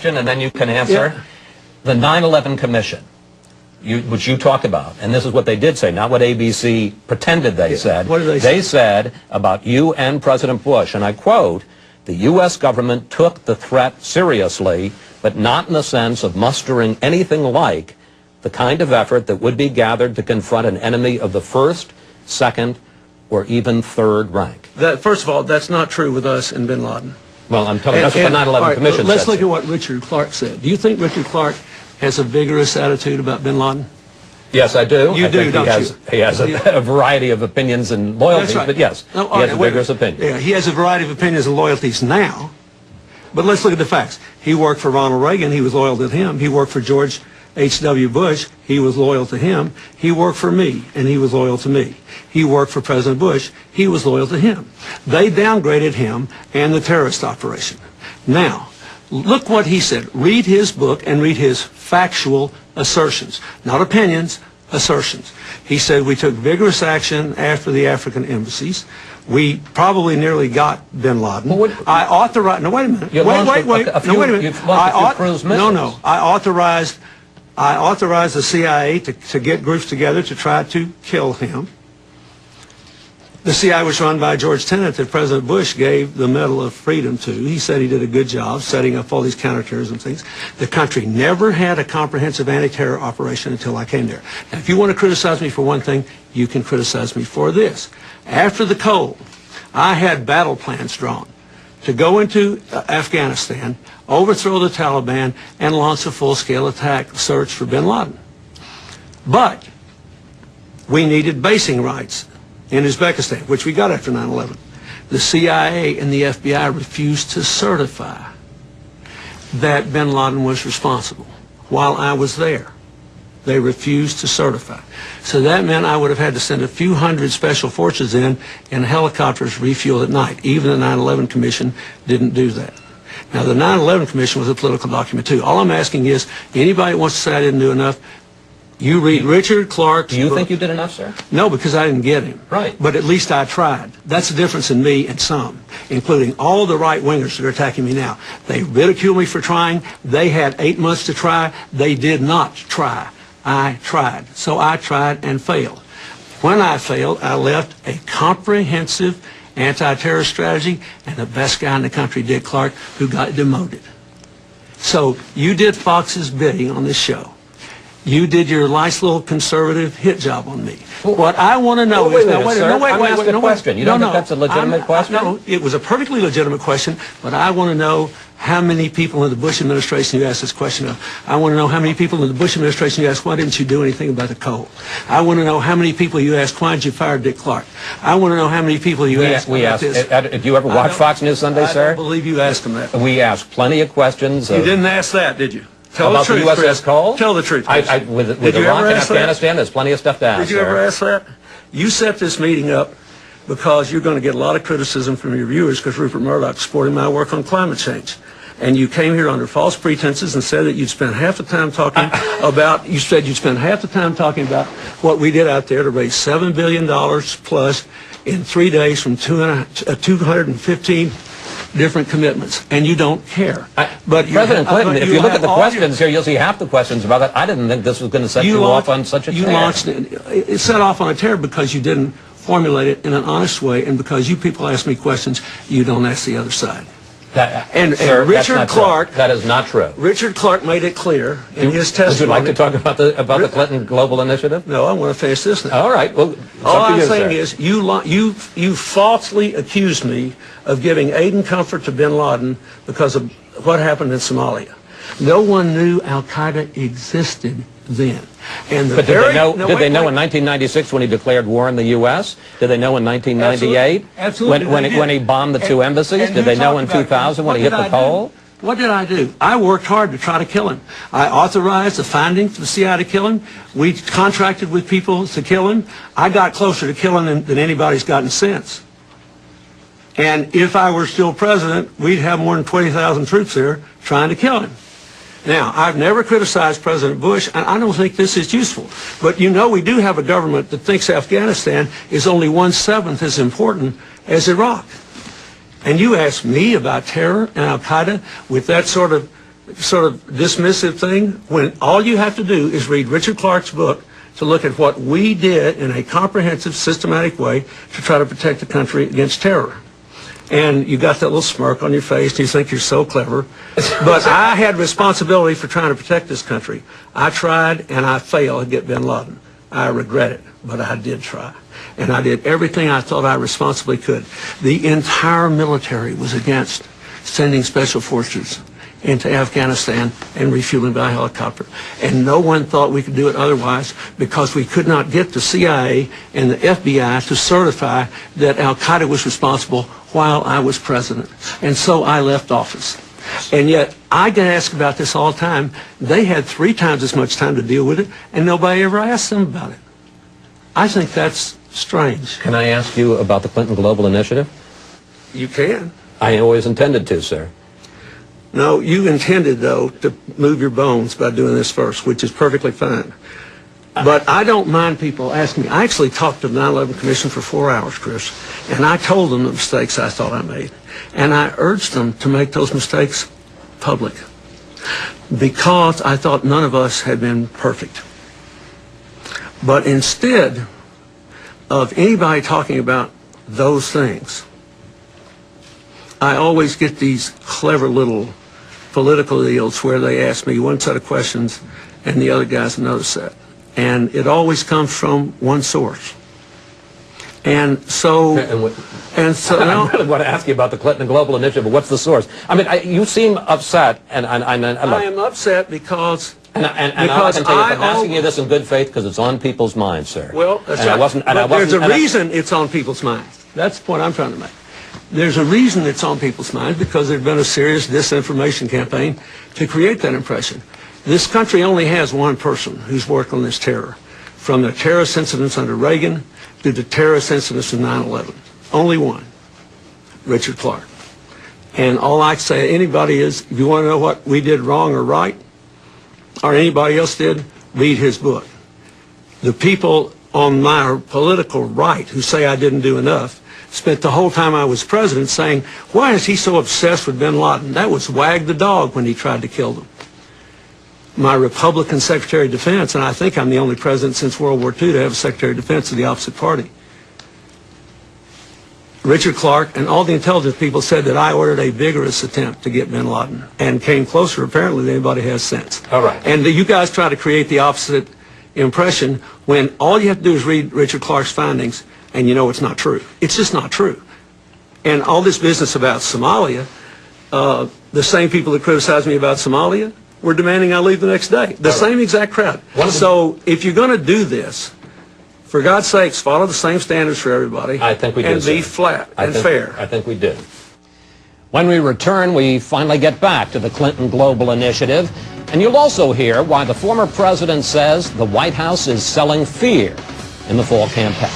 question and then you can answer? Yeah. The 9/11 Commission, which you talk about, and this is what they did say, not what ABC pretended they said. What did they say? They said about you and President Bush, and I quote, "The U.S. government took the threat seriously, but not in the sense of mustering anything like the kind of effort that would be gathered to confront an enemy of the first, second, or even third rank." First of all, that's not true with us and bin Laden. Well, I'm telling you, that's what the 9/11 Commission said. Let's look at what Richard Clark said. Do you think Richard Clark has a vigorous attitude about bin Laden? Yes, I do. You do, don't you? He has a variety of opinions and loyalties, That's right. but yes, No, he has a vigorous opinion. Yeah, he has a variety of opinions and loyalties now, but let's look at the facts. He worked for Ronald Reagan. He was loyal to him. He worked for George H.W. Bush. He was loyal to him. He worked for me, and he was loyal to me. He worked for President Bush. He was loyal to him. They downgraded him and the terrorist operation. Now, look what he said. Read his book and read his factual assertions, not opinions, assertions. He said we took vigorous action after the African embassies. We probably nearly got bin Laden. Well, I authorized. No, wait a minute. Wait a minute. I authorized the CIA to get groups together to try to kill him. The CIA was run by George Tenet that President Bush gave the Medal of Freedom to. He said he did a good job setting up all these counterterrorism things. The country never had a comprehensive anti-terror operation until I came there. Now, if you want to criticize me for one thing, you can criticize me for this. After the cold, I had battle plans drawn to go into Afghanistan, overthrow the Taliban, and launch a full-scale attack search for bin Laden. But we needed basing rights in Uzbekistan, which we got after 9/11. The CIA and the FBI refused to certify that bin Laden was responsible while I was there. They refused to certify. So that meant I would have had to send a few hundred special forces in and helicopters refueled at night. Even the 9/11 Commission didn't do that. Now, the 9/11 Commission was a political document, too. All I'm asking is, anybody wants to say I didn't do enough, you read Richard Clark's Do you book. think you did enough, sir? No, because I didn't get him. Right. But at least I tried. That's the difference in me and some, including all the right-wingers that are attacking me now. They ridicule me for trying. They had 8 months to try. They did not try. I tried. So I tried and failed. When I failed, I left a comprehensive anti-terror strategy and the best guy in the country, Dick Clark, who got demoted. So you did Fox's bidding on this show. You did your nice little conservative hit job on me. What I want to know is... I'm asking a question. You don't think that's a legitimate question? No, it was a perfectly legitimate question, but I want to know how many people in the Bush administration you asked this question of. I want to know how many people in the Bush administration you asked, why didn't you do anything about the coal? I want to know how many people you asked, why did you fire Dick Clark? I want to know how many people you asked about this. Did you ever watch Fox News Sunday, sir? I don't believe you asked them that. We asked plenty of questions. You didn't ask that, did you? Tell about the truth, the USS Chris. Cole? Tell the truth, Chris. With Iraq and Afghanistan, there's plenty of stuff to ask. Did you ever ask that? You set this meeting up because you're going to get a lot of criticism from your viewers because Rupert Murdoch supported my work on climate change. And you came here under false pretenses and said that you'd spend half the time talking about, you said you'd spend half the time talking about what we did out there to raise $7 billion plus in 3 days from 215 different commitments, and you don't care. But President Clinton, if you look at the questions here, you'll see half the questions about that. I didn't think this was going to set you off on such a tear. You launched it set off on a tear because you didn't formulate it in an honest way, and because you people ask me questions, you don't ask the other side. And Richard Clark, that is not true. Richard Clark made it clear in his testimony. Would you like to talk about the Clinton Global Initiative? No, I want to finish this now. All right. Well, all I'm saying is you falsely accused me of giving aid and comfort to bin Laden because of what happened in Somalia. No one knew Al-Qaeda existed then. And but did they know in 1996 when he declared war on the U.S.? Did they know in 1998 Absolutely. when he bombed the two embassies? Did they know in 2000 when he hit the pole? What did I do? I worked hard to try to kill him. I authorized the funding for the CIA to kill him. We contracted with people to kill him. I got closer to killing him than anybody's gotten since. And if I were still president, we'd have more than 20,000 troops there trying to kill him. Now, I've never criticized President Bush, and I don't think this is useful. But you know we do have a government that thinks Afghanistan is only 1/7 as important as Iraq. And you ask me about terror and Al-Qaeda with that sort of sort of dismissive thing, when all you have to do is read Richard Clark's book to look at what we did in a comprehensive, systematic way to try to protect the country against terror. And you got that little smirk on your face, and you think you're so clever. But I had responsibility for trying to protect this country. I tried, and I failed to get bin Laden. I regret it, but I did try. And I did everything I thought I responsibly could. The entire military was against sending special forces into Afghanistan and refueling by helicopter. And no one thought we could do it otherwise, because we could not get the CIA and the FBI to certify that Al-Qaeda was responsible while I was president. And so I left office. And yet, I get asked about this all the time. They had 3 times as much time to deal with it, and nobody ever asked them about it. I think that's strange. Can I ask you about the Clinton Global Initiative? You can. I always intended to, sir. No, you intended, though, to move your bones by doing this first, which is perfectly fine. But I don't mind people asking me. I actually talked to the 9/11 Commission for 4 hours, Chris, and I told them the mistakes I thought I made. And I urged them to make those mistakes public, because I thought none of us had been perfect. But instead of anybody talking about those things, I always get these clever little political deals where they ask me one set of questions and the other guy's another set. And it always comes from one source. And so I really want to ask you about the Clinton Global Initiative, but what's the source? I mean, you seem upset, and I am upset because I'm asking you this in good faith because it's on people's minds, sir. Well, that's right. There's a reason it's on people's minds. That's the point I'm trying to make. There's a reason it's on people's minds, because there's been a serious disinformation campaign to create that impression. This country only has one person who's worked on this terror, from the terrorist incidents under Reagan to the terrorist incidents of 9/11. Only one, Richard Clark. And all I say to anybody is, if you want to know what we did wrong or right, or anybody else did, read his book. The people on my political right who say I didn't do enough spent the whole time I was president saying, why is he so obsessed with bin Laden? That was Wag the dog when he tried to kill them. My Republican Secretary of Defense, and I think I'm the only president since World War II to have a Secretary of Defense of the opposite party, Richard Clark, and all the intelligence people said that I ordered a vigorous attempt to get bin Laden, and came closer apparently than anybody has since. All right. And you guys try to create the opposite impression when all you have to do is read Richard Clark's findings, and you know it's not true. It's just not true. And all this business about Somalia, the same people that criticized me about Somalia were demanding I leave the next day. The same exact crowd. So if you're going to do this, for God's sakes, follow the same standards for everybody. I think we do, and be flat and fair. I think we did. When we return, we finally get back to the Clinton Global Initiative, and you'll also hear why the former president says the White House is selling fear in the fall campaign.